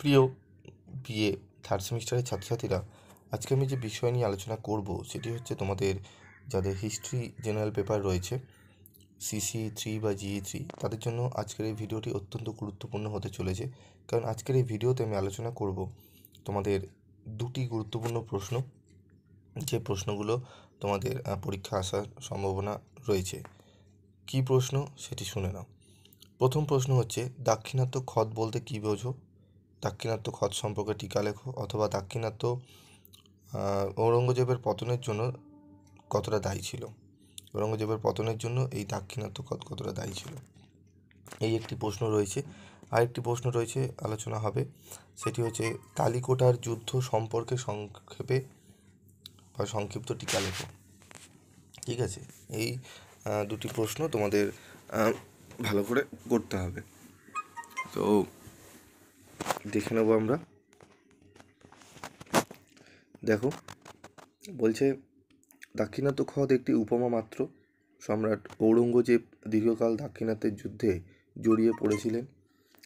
প্রিয় BA third সেমিস্টারের ছাত্রছাত্রীরা, আজকে আমি যে বিষয় নিয়ে আলোচনা করব সেটি হচ্ছে তোমাদের যাদের হিস্ট্রি জেনারেল পেপার রয়েছে CC3 বা GE3, তাদের জন্য আজকের এই ভিডিওটি অত্যন্ত গুরুত্বপূর্ণ হতে চলেছে। কারণ আজকের এই ভিডিওতে আমি আলোচনা করব তোমাদের দুটি গুরুত্বপূর্ণ প্রশ্ন, যে প্রশ্নগুলো তোমাদের পরীক্ষা আসার সম্ভাবনা রয়েছে। কী প্রশ্ন সেটি শুনে নাও। প্রথম প্রশ্ন হচ্ছে, দাক্ষিণাত্য খৎ বলতে কী বোঝো? দাক্ষিণাত্য খৎ সম্পর্কে টিকা লেখো। অথবা দাক্ষিণাত্য ঔরঙ্গজেবের পতনের জন্য কতটা দায়ী ছিল? ঔরঙ্গজেবের পতনের জন্য এই দাক্ষিণাত্য খৎ কতটা দায়ী ছিল? এই একটি প্রশ্ন রয়েছে। আরেকটি প্রশ্ন রয়েছে, আলোচনা হবে, সেটি হচ্ছে তালিকোটার যুদ্ধ সম্পর্কে সংক্ষেপে বা সংক্ষিপ্ত টিকা লেখো। ঠিক আছে, এই দুটি প্রশ্ন তোমাদের ভালো করে করতে হবে। তো দেখে নেব আমরা। দেখো, বলছে দাক্ষিণাত্য খৎ একটি উপমা মাত্র। সম্রাট ঔরঙ্গজেব দীর্ঘকাল দাক্ষিণাত্যের যুদ্ধে জড়িয়ে পড়েছিলেন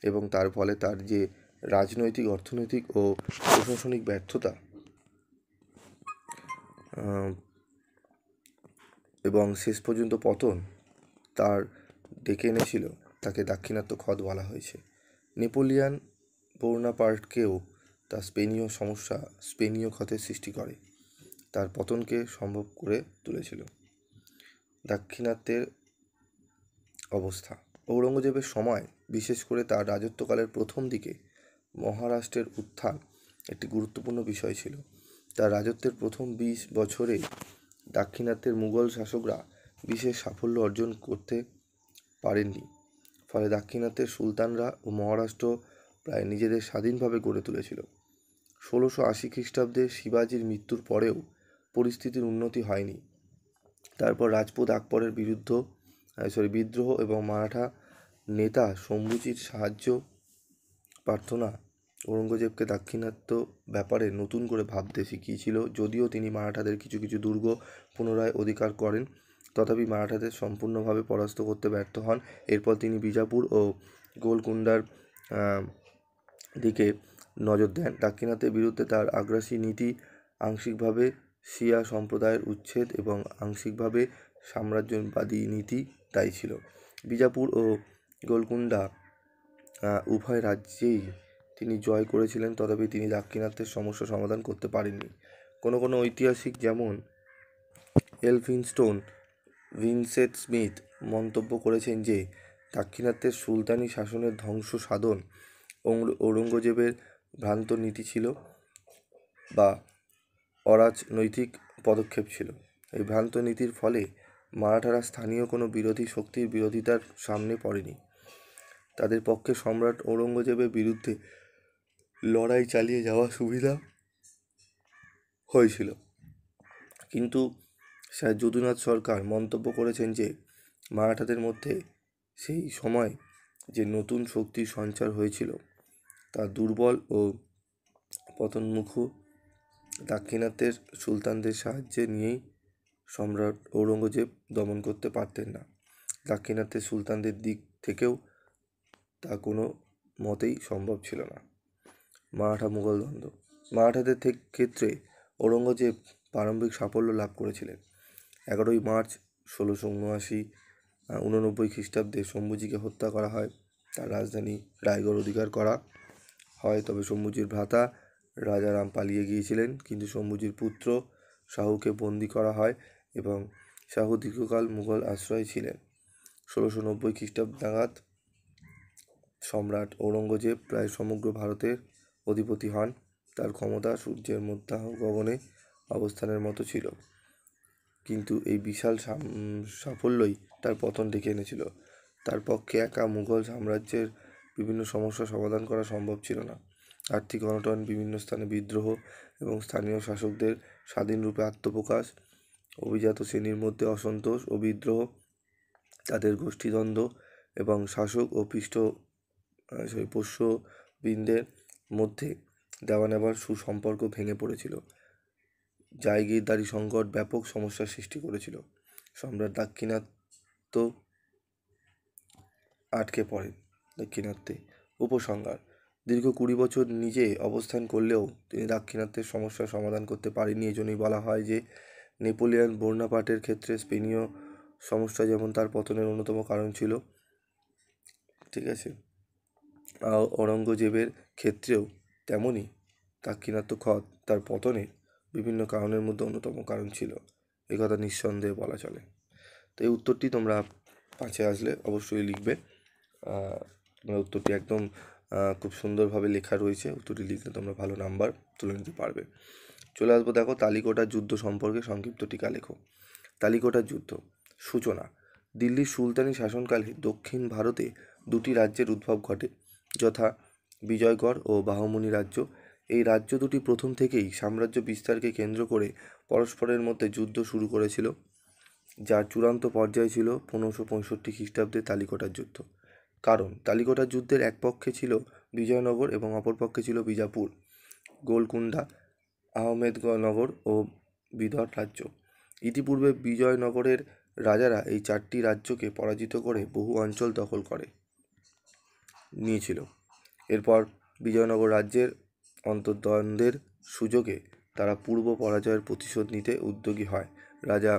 এবং তার ফলে তার যে রাজনৈতিক, অর্থনৈতিক ও প্রশাসনিক ব্যর্থতা এবং শেষ পর্যন্ত পতন তার ডেকে এনেছিল, তাকে দাক্ষিণাত্য খৎ বলা হয়েছে। নেপোলিয়ান বোনাপার্টকেও তার স্পেনীয় খতের সৃষ্টি করে তার পতনকে সম্ভব করে তুলেছিল। দাক্ষিণাত্যের অবস্থা, ঔরঙ্গজেবের সময়, বিশেষ করে তার রাজত্বকালের প্রথম দিকে মহারাষ্ট্রের উত্থান একটি গুরুত্বপূর্ণ বিষয় ছিল। তার রাজত্বের প্রথম 20 বছরে দাক্ষিণাত্যের মুঘল শাসকরা বিশেষ সাফল্য অর্জন করতে পারেননি। ফলে দাক্ষিণাত্যের সুলতানরা ও মহারাষ্ট্র প্রায় নিজেদের স্বাধীনভাবে গড়ে তুলেছিল। 1680 খ্রিস্টাব্দে শিবাজির মৃত্যুর পরেও পরিস্থিতির উন্নতি হয়নি। তারপর রাজপুত আকবরের বিদ্রোহ এবং মারাঠা নেতা শম্ভুজির সাহায্য প্রার্থনা ঔরঙ্গজেবকে দাক্ষিণাত্য ব্যাপারে নতুন করে ভাবতে শিখিয়েছিল। যদিও তিনি মারাঠাদের কিছু কিছু দুর্গ পুনরায় অধিকার করেন, তথাপি মারাঠাদের সম্পূর্ণভাবে পরাস্ত করতে ব্যর্থ হন। এরপর তিনি বিজাপুর ও গোলকুন্ডার দিকে নজর দেন। দাক্ষিণাত্যের বিরুদ্ধে তার আগ্রাসী নীতি আংশিকভাবে শিয়া সম্প্রদায়ের উচ্ছেদ এবং আংশিকভাবে সাম্রাজ্যবাদী নীতি দায়ী ছিল। বিজাপুর ও গোলকুন্ডা উভয় রাজ্যেই তিনি জয় করেছিলেন, তথাপি তিনি দাক্ষিণাত্যের সমস্যা সমাধান করতে পারেননি। কোনো কোনো ঐতিহাসিক যেমন এলফিনস্টোন, ভিনসেন্ট স্মিথ মন্তব্য করেছেন যে দাক্ষিণাত্যের সুলতানি শাসনের ধ্বংস সাধন ঔরঙ্গজেবের ভ্রান্ত নীতি ছিল বা অরাজনৈতিক পদক্ষেপ ছিল। এই ভ্রান্ত নীতির ফলে মারাঠারা স্থানীয় কোনো বিরোধী শক্তির বিরোধিতার সামনে পড়েনি। তাদের পক্ষে সম্রাট ঔরঙ্গজেবের বিরুদ্ধে লড়াই চালিয়ে যাওয়া সুবিধা হয়েছিল। কিন্তু স্যার যদুনাথ সরকার মন্তব্য করেছেন যে মারাঠাদের মধ্যে সেই সময় যে নতুন শক্তির সঞ্চার হয়েছিল তা দুর্বল ও পতনমুখ দাক্ষিণাত্যের সুলতানদের সাহায্যে নিয়েই সম্রাট ঔরঙ্গজেব দমন করতে পারতেন না। দাক্ষিণাত্যের সুলতানদের দিক থেকেও তা কোনো মতেই সম্ভব ছিল না। মারাঠা মুঘল দ্বন্দ্ব, মারাঠাদের ক্ষেত্রে ঔরঙ্গজেব প্রারম্ভিক সাফল্য লাভ করেছিলেন। 11ই মার্চ 1679 খ্রিস্টাব্দে শম্ভুজিকে হত্যা করা হয়। তার রাজধানী রায়গড় অধিকার করা হয়। তবে শম্ভুজির ভ্রাতা রাজারাম পালিয়ে গিয়েছিলেন, কিন্তু শম্ভুজির পুত্র শাহুকে বন্দী করা হয় এবং শাহু দীর্ঘকাল মুঘল আশ্রয়ে ছিলেন। 1690 খ্রিস্টাব্দ নাগাদ সম্রাট ঔরঙ্গজেব প্রায় সমগ্র ভারতের অধিপতি হন। তার ক্ষমতা সূর্যের মধ্য গগনে অবস্থানের মতো ছিল, কিন্তু এই বিশাল সাফল্যই তার পতন ডেকে এনেছিল। তার পক্ষে একা মুঘল সাম্রাজ্যের বিভিন্ন সমস্যা সমাধান করা সম্ভব ছিল না। আর্থিক অনটন, বিভিন্ন স্থানে বিদ্রোহ এবং স্থানীয় শাসকদের স্বাধীনরূপে আত্মপ্রকাশ, অভিজাত শ্রেণীর মধ্যে অসন্তোষ ও বিদ্রোহ, তাদের গোষ্ঠীদ্বন্দ্ব এবং শাসক ও পোষ্যবৃন্দের মধ্যে দেওয়া নেবার সুসম্পর্ক ভেঙে পড়েছিল। জায়গিরদারি সংকট ব্যাপক সমস্যার সৃষ্টি করেছিল। সম্রাট আটকে পড়েন দাক্ষিণাত্যে। উপসংহার, দীর্ঘ 20 বছর নিজে অবস্থান করলেও তিনি দাক্ষিণাত্যের সমস্যার সমাধান করতে পারেননি। এই জন্যই বলা হয় যে নেপোলিয়ন বোনাপার্টের ক্ষেত্রে স্পেনীয় সমস্যা যেমন তার পতনের অন্যতম কারণ ছিল, ঠিক আছে, ঔরঙ্গজেবের ক্ষেত্রেও তেমনই দাক্ষিণাত্য খৎ তার পতনের বিভিন্ন কারণের মধ্যে অন্যতম কারণ ছিল, এই কথা নিঃসন্দেহে বলা চলে। তো এই উত্তরটি তোমরা 5-এ আসলে অবশ্যই লিখবে। তোমরা উত্তরটি একদম খুব সুন্দরভাবে লেখা রয়েছে, উত্তরটি লিখলে তোমরা ভালো নাম্বার তুলে নিতে পারবে। চলে আসবো, দেখো তালিকোটার যুদ্ধ সম্পর্কে সংক্ষিপ্ত টিকা লেখো। তালিকোটার যুদ্ধ সূচনা। দিল্লির সুলতানি শাসনকালে দক্ষিণ ভারতে দুটি রাজ্যের উদ্ভব ঘটে, যথা বিজয়গড় ও বাহমনি রাজ্য। এই রাজ্য দুটি প্রথম থেকেই সাম্রাজ্য বিস্তারকে কেন্দ্র করে পরস্পরের মধ্যে যুদ্ধ শুরু করেছিল, যার চূড়ান্ত পর্যায় ছিল 1565 খ্রিস্টাব্দে তালিকোটার যুদ্ধ। কারণ তালিকোটার যুদ্ধের এক পক্ষে ছিল বিজয়নগর এবং অপর পক্ষে ছিল বিজাপুর, গোলকুন্ডা, আহমেদনগর ও বিদর রাজ্য। ইতিপূর্বে বিজয়নগরের রাজারা এই 4টি রাজ্যকে পরাজিত করে বহু অঞ্চল দখল করে নিয়েছিল। এরপর বিজয়নগর রাজ্যের অন্তর্দ্বন্দ্বের সুযোগে তারা পূর্ব পরাজয়ের প্রতিশোধ নিতে উদ্যোগী হয়। রাজা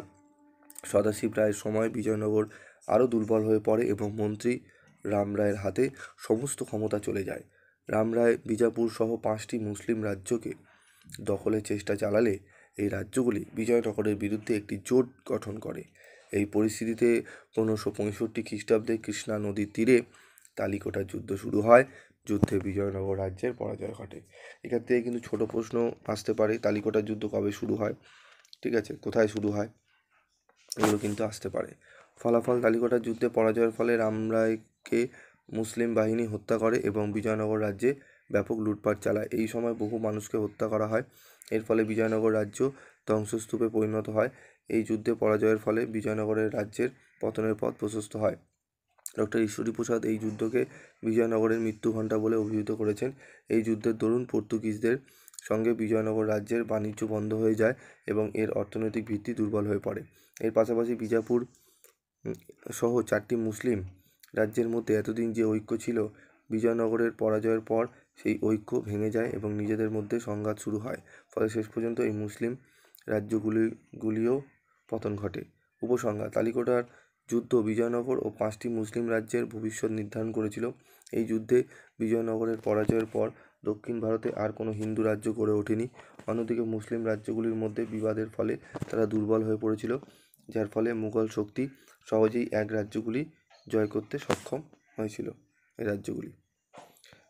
সদাশিব রায়ের সময় বিজয়নগর আরও দুর্বল হয়ে পড়ে এবং মন্ত্রী রামরায়ের হাতে সমস্ত ক্ষমতা চলে যায়। রামরায় বিজাপুর সহ 5টি মুসলিম রাজ্যকে দখলের চেষ্টা চালালে এই রাজ্যগুলি বিজয়নগরের বিরুদ্ধে একটি জোট গঠন করে। এই পরিস্থিতিতে 1565 খ্রিস্টাব্দে কৃষ্ণা নদীর তীরে তালিকোটার যুদ্ধ শুরু হয়। যুদ্ধে বিজয়নগর রাজ্যের পরাজয় ঘটে। এখান থেকে কিন্তু ছোট প্রশ্ন আসতে পারে, তালিকোটার যুদ্ধ কবে শুরু হয়, ঠিক আছে, কোথায় শুরু হয়, এগুলো কিন্তু আসতে পারে। ফলাফল, তালিকোটার যুদ্ধে পরাজয়ের ফলে রামরায়কে মুসলিম বাহিনী হত্যা করে এবং বিজয়নগর রাজ্যে ব্যাপক লুটপাট চালায়। এই সময় বহু মানুষকে হত্যা করা হয়। এর ফলে বিজয়নগর রাজ্য ধ্বংসস্তূপে পরিণত হয়। এই যুদ্ধে পরাজয়ের ফলে বিজয়নগরের রাজ্যের পতনের পথ প্রশস্ত হয়। ডক্টর ঈশ্বরীপ্রসাদ এই যুদ্ধকে বিজয়নগরের মৃত্যু ঘণ্টা বলে অভিহিত করেছেন। এই যুদ্ধের দরুন পর্তুগিজদের সঙ্গে বিজয়নগর রাজ্যের বাণিজ্য বন্ধ হয়ে যায় এবং এর অর্থনৈতিক ভিত্তি দুর্বল হয়ে পড়ে। এর পাশাপাশি বিজাপুর সহ 4টি মুসলিম রাজ্যের মধ্যে এতদিন যে ঐক্য ছিল, বিজয়নগরের পরাজয়ের পর সেই ঐক্য ভেঙে যায় এবং নিজেদের মধ্যে সংঘাত শুরু হয়। ফলে শেষ পর্যন্ত এই মুসলিম রাজ্যগুলিও পতন ঘটে। উপসংহার, তালিকোটার যুদ্ধ বিজয়নগর ও 5টি মুসলিম রাজ্যের ভবিষ্যৎ নির্ধারণ করেছিল। এই যুদ্ধে বিজয়নগরের পরাজয়ের পর দক্ষিণ ভারতে আর কোনো হিন্দু রাজ্য গড়ে ওঠেনি। অন্যদিকে মুসলিম রাজ্যগুলির মধ্যে বিবাদের ফলে তারা দুর্বল হয়ে পড়েছিল, যার ফলে মুঘল শক্তি সহজেই এক রাজ্যগুলি জয় করতে সক্ষম হয়েছিল, এই রাজ্যগুলি।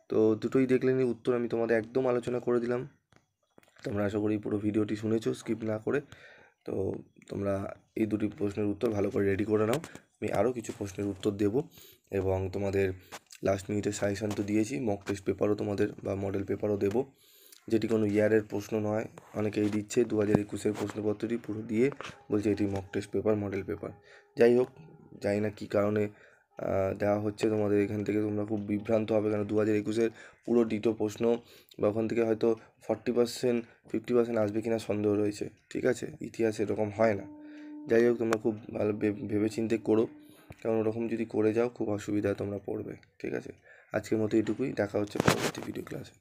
তো দুটোই দেখলেন, উত্তর আমি তোমাদের একদম আলোচনা করে দিলাম। তোমরা আশা করি পুরো ভিডিওটি শুনেছো স্কিপ না করে। তো তোমরা এই দুটি প্রশ্নের উত্তর ভালো করে রেডি করে নাও। আমি আরও কিছু প্রশ্নের উত্তর দেব এবং তোমাদের লাস্ট মিনিটের সাজেশান তো দিয়েছি, মক টেস্ট পেপারও তোমাদের বা মডেল পেপারও দেবো, যেটি কোনো ইয়ারের প্রশ্ন নয়। অনেকেই দিচ্ছে 2021-এর প্রশ্নপত্রটি পুরো দিয়ে বলছে এটি mock test paper, model paper. যাই হোক, জানি না কী কারণে দেওয়া হচ্ছে তোমাদের, এখান থেকে তোমরা খুব বিভ্রান্ত হবে, কারণ 2021-এর পুরো ডিটো প্রশ্ন বা ওখান থেকে হয়তো 40% 50% আসবে কিনা সন্দেহ রয়েছে, ঠিক আছে। ইতিহাসে এরকম হয় না। যাই হোক, তোমরা খুব ভালো ভেবেচিন্তে করো, কারণ ওরকম যদি করে যাও খুব অসুবিধায় তোমরা পড়বে, ঠিক আছে। আজকের মতো এটুকুই, দেখা হচ্ছে পরবর্তী ভিডিও ক্লাসে।